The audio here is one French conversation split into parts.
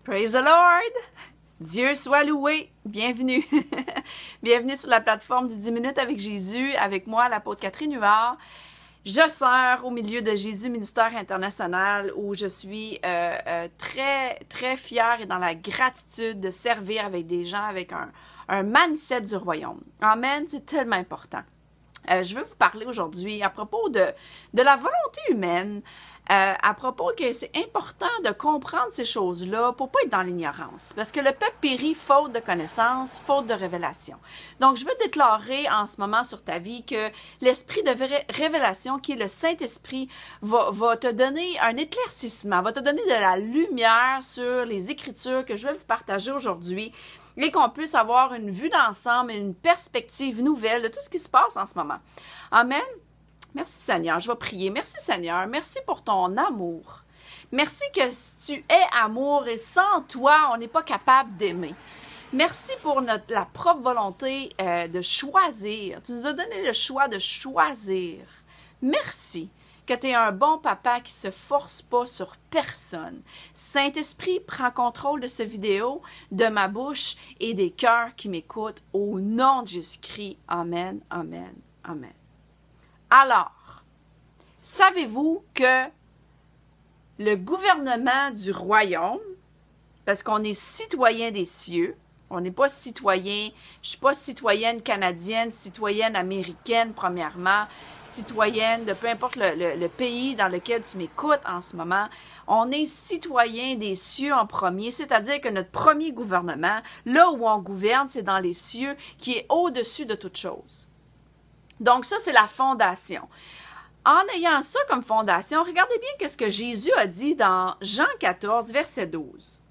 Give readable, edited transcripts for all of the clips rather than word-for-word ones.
Praise the Lord! Dieu soit loué! Bienvenue! Bienvenue sur la plateforme du 10 minutes avec Jésus, avec moi, l'apôtre Catherine Huard. Je sers au milieu de Jésus Ministère International où je suis très fière et dans la gratitude de servir avec des gens avec un mindset du royaume. Amen, c'est tellement important. Je veux vous parler aujourd'hui à propos de la volonté humaine, à propos que c'est important de comprendre ces choses-là pour pas être dans l'ignorance. Parce que le peuple périt faute de connaissance, faute de révélation. Donc, je veux déclarer en ce moment sur ta vie que l'esprit de révélation, qui est le Saint-Esprit, va te donner un éclaircissement, va te donner de la lumière sur les Écritures que je vais vous partager aujourd'hui et qu'on puisse avoir une vue d'ensemble et une perspective nouvelle de tout ce qui se passe en ce moment. Amen. Merci Seigneur, je vais prier. Merci Seigneur, merci pour ton amour. Merci que tu es amour et sans toi, on n'est pas capable d'aimer. Merci pour la propre volonté de choisir. Tu nous as donné le choix de choisir. Merci que tu es un bon papa qui ne se force pas sur personne. Saint-Esprit, prends contrôle de cette vidéo, de ma bouche et des cœurs qui m'écoutent au nom de Jésus-Christ. Amen, amen, amen. Alors, savez-vous que le gouvernement du royaume, parce qu'on est citoyen des cieux, on n'est pas citoyen, je ne suis pas citoyenne canadienne, citoyenne américaine premièrement, citoyenne de peu importe le pays dans lequel tu m'écoutes en ce moment, on est citoyen des cieux en premier, c'est-à-dire que notre premier gouvernement, là où on gouverne, c'est dans les cieux qui est au-dessus de toute chose. Donc ça, c'est la fondation. En ayant ça comme fondation, regardez bien ce que Jésus a dit dans Jean 14, verset 12.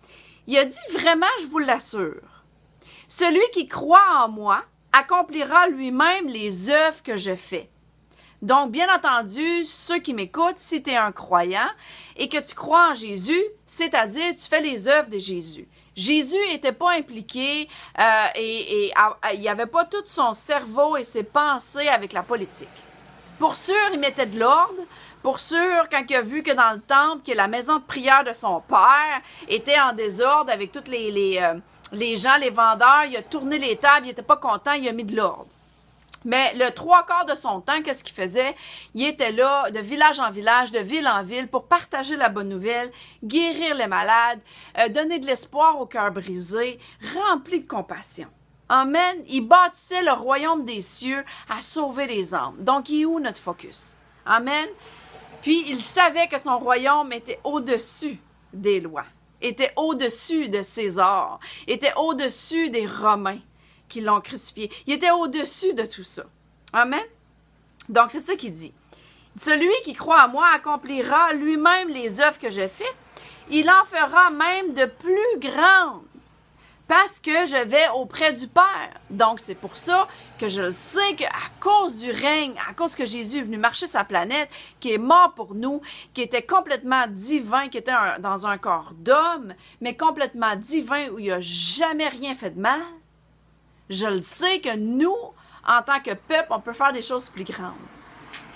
Il a dit vraiment, je vous l'assure, celui qui croit en moi accomplira lui-même les œuvres que je fais. Donc, bien entendu, ceux qui m'écoutent, si tu es un croyant et que tu crois en Jésus, c'est-à-dire tu fais les œuvres de Jésus. Jésus n'était pas impliqué et il n'y avait pas tout son cerveau et ses pensées avec la politique. Pour sûr, il mettait de l'ordre. Pour sûr, quand il a vu que dans le temple, que la maison de prière de son père était en désordre avec tous les gens, les vendeurs, il a tourné les tables, il n'était pas content, il a mis de l'ordre. Mais le 3/4 de son temps, qu'est-ce qu'il faisait? Il était là, de village en village, de ville en ville, pour partager la bonne nouvelle, guérir les malades, donner de l'espoir aux cœurs brisés, rempli de compassion. Amen. Il bâtissait le royaume des cieux à sauver les âmes. Donc, il est où notre focus? Amen. Puis, il savait que son royaume était au-dessus des lois, était au-dessus de César, était au-dessus des Romains qui l'ont crucifié. Il était au-dessus de tout ça. Amen. Donc, c'est ça qu'il dit. Celui qui croit en moi accomplira lui-même les œuvres que je fais. Il en fera même de plus grandes parce que je vais auprès du Père. Donc, c'est pour ça que je le sais qu'à cause du règne, à cause que Jésus est venu marcher sa planète, qui est mort pour nous, qui était complètement divin, qui était dans un corps d'homme, mais complètement divin où il n'a jamais rien fait de mal, je le sais que nous, en tant que peuple, on peut faire des choses plus grandes.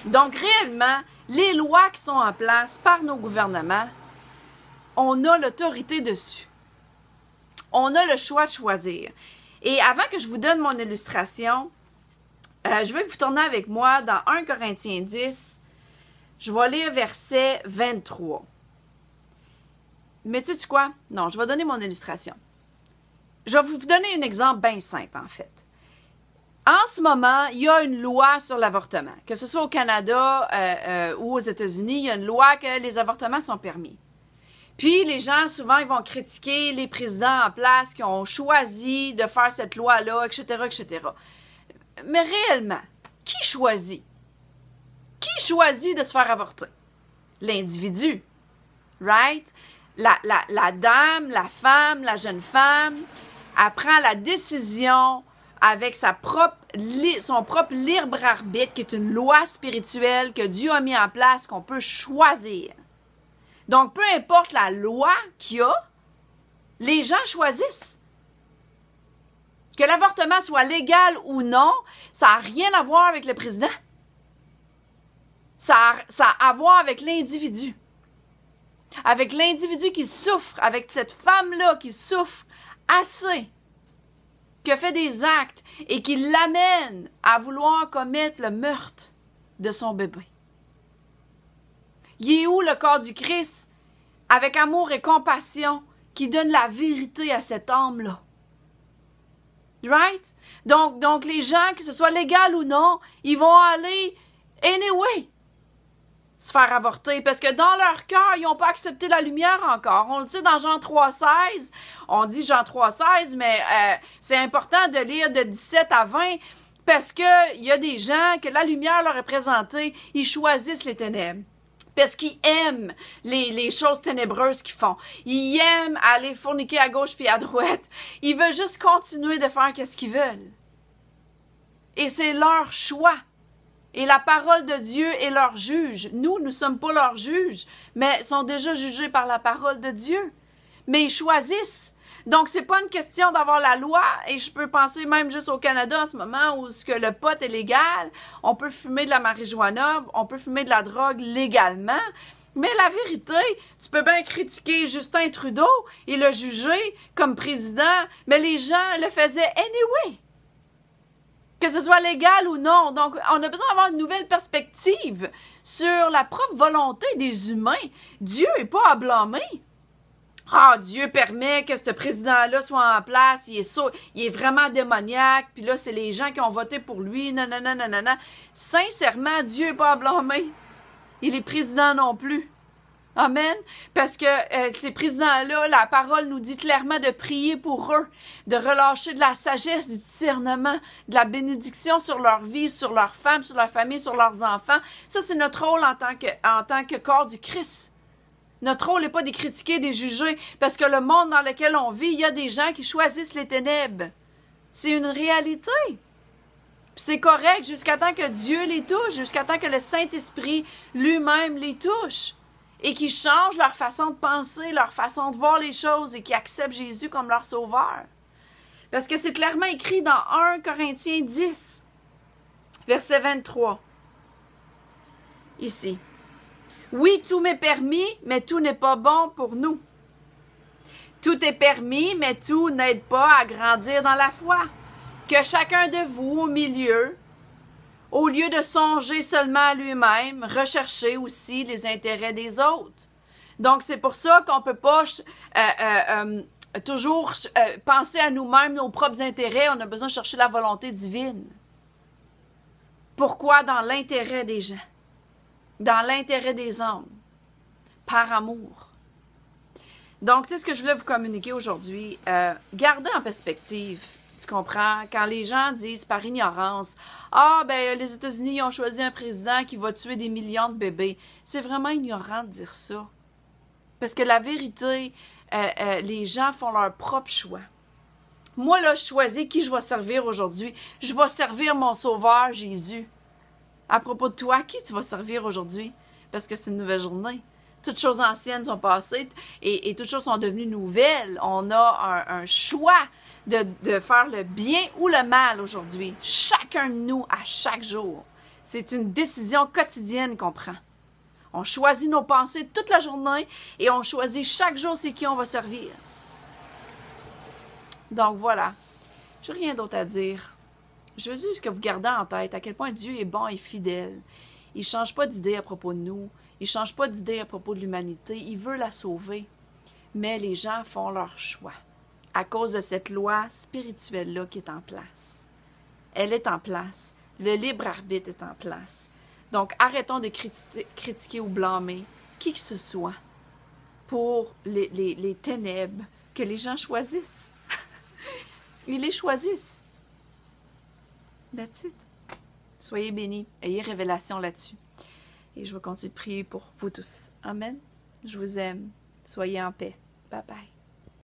Donc, réellement, les lois qui sont en place par nos gouvernements, on a l'autorité dessus. On a le choix de choisir. Et avant que je vous donne mon illustration, je veux que vous tourniez avec moi dans 1 Corinthiens 10. Je vais lire verset 23. Mais tu sais quoi? Non, je vais donner mon illustration. Je vais vous donner un exemple bien simple, en fait. En ce moment, il y a une loi sur l'avortement. Que ce soit au Canada ou aux États-Unis, il y a une loi que les avortements sont permis. Puis, les gens, souvent, ils vont critiquer les présidents en place qui ont choisi de faire cette loi-là, etc., etc. Mais réellement, qui choisit? Qui choisit de se faire avorter? L'individu. Right? La dame, la femme, la jeune femme, elle prend la décision avec son propre libre arbitre, qui est une loi spirituelle que Dieu a mis en place, qu'on peut choisir. Donc, peu importe la loi qu'il y a, les gens choisissent. Que l'avortement soit légal ou non, ça n'a rien à voir avec le président. Ça a à voir avec l'individu. avec l'individu qui souffre, avec cette femme-là qui souffre assez, qui a fait des actes et qui l'amène à vouloir commettre le meurtre de son bébé. Il est où le corps du Christ, avec amour et compassion, qui donne la vérité à cet homme-là? Right? Donc les gens, que ce soit légal ou non, ils vont aller anyway se faire avorter parce que dans leur cœur, ils n'ont pas accepté la lumière encore. On le sait dans Jean 3,16. On dit Jean 3,16, mais c'est important de lire de 17 à 20 parce qu'il y a des gens que la lumière leur est présentée, ils choisissent les ténèbres. Parce qu'ils aiment les choses ténébreuses qu'ils font. Ils aiment aller forniquer à gauche puis à droite. Ils veulent juste continuer de faire ce qu'ils veulent. Et c'est leur choix. Et la parole de Dieu est leur juge. Nous ne sommes pas leurs juges, mais sont déjà jugés par la parole de Dieu. Mais ils choisissent. Donc, c'est pas une question d'avoir la loi, et je peux penser même juste au Canada en ce moment où ce que le pot est légal, on peut fumer de la marijuana, on peut fumer de la drogue légalement, mais la vérité, tu peux bien critiquer Justin Trudeau et le juger comme président, mais les gens le faisaient anyway. Que ce soit légal ou non. Donc, on a besoin d'avoir une nouvelle perspective sur la propre volonté des humains. Dieu n'est pas à blâmer. Ah, Dieu permet que ce président-là soit en place, il est vraiment démoniaque, puis là, c'est les gens qui ont voté pour lui, nanana. Sincèrement, Dieu n'est pas à blâmer. Il est président non plus. Amen. Parce que ces présidents-là, la parole nous dit clairement de prier pour eux, de relâcher de la sagesse, du discernement, de la bénédiction sur leur vie, sur leurs femmes, sur leur famille, sur leurs enfants. Ça, c'est notre rôle en tant que corps du Christ. Notre rôle n'est pas de critiquer, de juger, parce que le monde dans lequel on vit, il y a des gens qui choisissent les ténèbres. C'est une réalité. Puis c'est correct jusqu'à temps que Dieu les touche, jusqu'à temps que le Saint-Esprit lui-même les touche et qu'ils changent leur façon de penser, leur façon de voir les choses et qu'ils acceptent Jésus comme leur sauveur. Parce que c'est clairement écrit dans 1 Corinthiens 10, verset 23. Ici. Oui, tout m'est permis, mais tout n'est pas bon pour nous. Tout est permis, mais tout n'aide pas à grandir dans la foi. Que chacun de vous, au lieu de songer seulement à lui-même, recherchez aussi les intérêts des autres. Donc, c'est pour ça qu'on ne peut pas toujours penser à nous-mêmes, nos propres intérêts. On a besoin de chercher la volonté divine. Pourquoi? Dans l'intérêt des gens. Dans l'intérêt des hommes, par amour. Donc, c'est ce que je voulais vous communiquer aujourd'hui. Gardez en perspective, tu comprends? Quand les gens disent par ignorance, « Ah, ben les États-Unis ont choisi un président qui va tuer des millions de bébés. » C'est vraiment ignorant de dire ça. Parce que la vérité, les gens font leur propre choix. Moi, là, je choisis qui je vais servir aujourd'hui. Je vais servir mon Sauveur, Jésus. À propos de toi, qui tu vas servir aujourd'hui? Parce que c'est une nouvelle journée. Toutes choses anciennes sont passées et toutes choses sont devenues nouvelles. On a un choix de faire le bien ou le mal aujourd'hui. Chacun de nous, à chaque jour. C'est une décision quotidienne qu'on prend. On choisit nos pensées toute la journée et on choisit chaque jour c'est qui on va servir. Donc voilà. Je n'ai rien d'autre à dire. Je veux juste que vous gardez en tête à quel point Dieu est bon et fidèle. Il ne change pas d'idée à propos de nous. Il ne change pas d'idée à propos de l'humanité. Il veut la sauver. Mais les gens font leur choix à cause de cette loi spirituelle-là qui est en place. Elle est en place. Le libre arbitre est en place. Donc, arrêtons de critiquer ou blâmer qui que ce soit pour les ténèbres que les gens choisissent. Ils les choisissent. That's it. Soyez bénis. Ayez révélation là-dessus. Et je vais continuer de prier pour vous tous. Amen. Je vous aime. Soyez en paix. Bye bye.